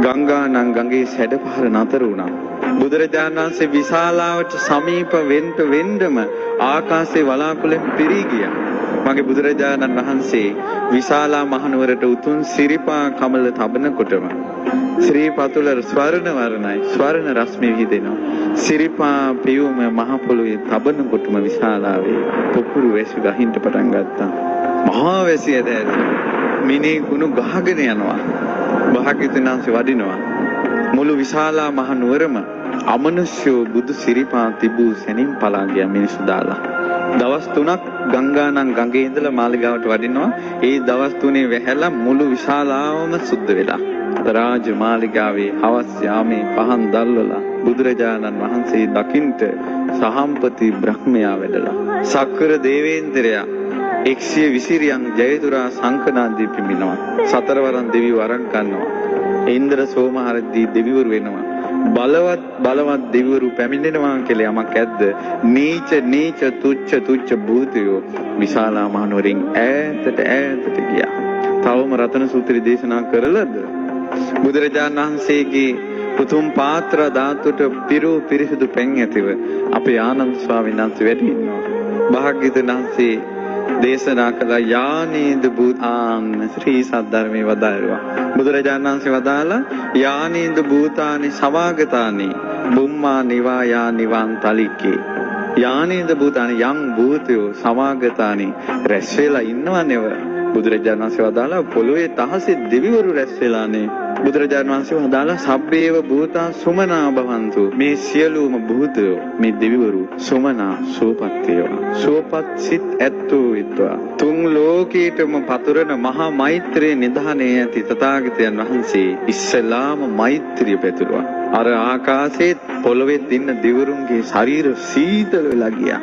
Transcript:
ගංගානම් ගඟේ සැඩපහර නතර වුණා. බුදුරජාණන් වහන්සේ විශාලාවට සමීප වෙන්නම ආකාශයේ වලාකුළෙන් පිරී ගියා. මගේ බුදුරජාණන් වහන්සේ විශාලා මහනුවරට උතුම් සිරිපා කමල තබනකොටම ශ්‍රී පතුල ස්වර්ණ වර්ණයි ස්වර්ණ රශ්මි විහිදෙනවා. සිරිපා පියුම මහ පොළොවේ තබනකොටම විශාලාවේ පොකුරු වැසි ගහින්න පටන් ගත්තා. මහා වැසිය දැරි මිනී කුණු ගහගෙන යනවා. භාග්‍යවතුන්වහන්සේ වඩිනවා. මුළු විශාලා මහනුවරම අමනුෂ්‍ය බුදු සිරිපා තිබූ සැනින් පලා ගියා මිනිස්සු දාලා. දවස් 3ක් ගංගානම් ගඟේ ඉඳලා මාලිගාවට වඩිනවා. ඒ දවස් 3 වැහැලා මුළු විශාලාවම සුද්ධ වෙලා. රාජ මාලිගාවේ හවස් යාමේ පහන් දැල්වලා බුදුරජාණන් වහන්සේ දකින්ට සහම්පති බ්‍රහ්මයා වැඩලා. සක්‍ර දේවේන්ද්‍රයා 120 රියන් ජයතුරා සංකනාදී පිමිනවා. සතරවරන් දෙවියෝ අරන් ගන්නවා. ඉන්ද්‍ර සෝමහරදී දෙවිවරු වෙනවා. බලවත් දෙවිවරු පැමිණෙනවා කියලා යමක් ඇද්ද? නීච තුච්ච භූතයෝ විශාලා මහනුවරින් ඈතට ගියා. තවම රතන සූත්‍රය දේශනා කරලද? බුදුරජාණන් වහන්සේගේ පුතුම් පාත්‍ර ධාතුට පිරිසිදු පෙන් ඇතිව අපේ ආනන්ද ස්වාමීන් වහන්සේ වැඩ ඉන්නවා. භාග්‍යවතුන් වහන්සේ දේශනා කළ යානේද භූතාන් ශ්‍රී සද්ධර්මයේ වදාළා. බුදුරජාණන් වහන්සේ වදාලා යානේද භූතානි සමාගතානි බුම්මා නිවායා නිවන් තලිකේ. යානේද භූතානි යම් භූතයෝ සමාගතානි රැස් වෙලා ඉන්නවනේව. බුදුරජාණන් වහන්සේ වදාලා පොළොවේ තහසේ දෙවිවරු රැස් වෙලානේ. බුදුරජාණන් වහන්සේ වදාලා සබ්බේව භූතා සුමනා භවන්තු. මේ සියලුම භූතයෝ මේ දෙවිවරු සුමනා සෝපත් වේවා. සෝපත් සිත් ඇත්තෝ විත්වා. තුන් ලෝකීටම පතුරන මහා මෛත්‍රී නිධානයේ ඇති තථාගතයන් වහන්සේ ඉස්සලාම මෛත්‍රිය පැතුරුවා. අර ආකාශයේ පොළොවේ ඉන්න දෙවිවරුන්ගේ ශරීර සීතල වෙලා ගියා.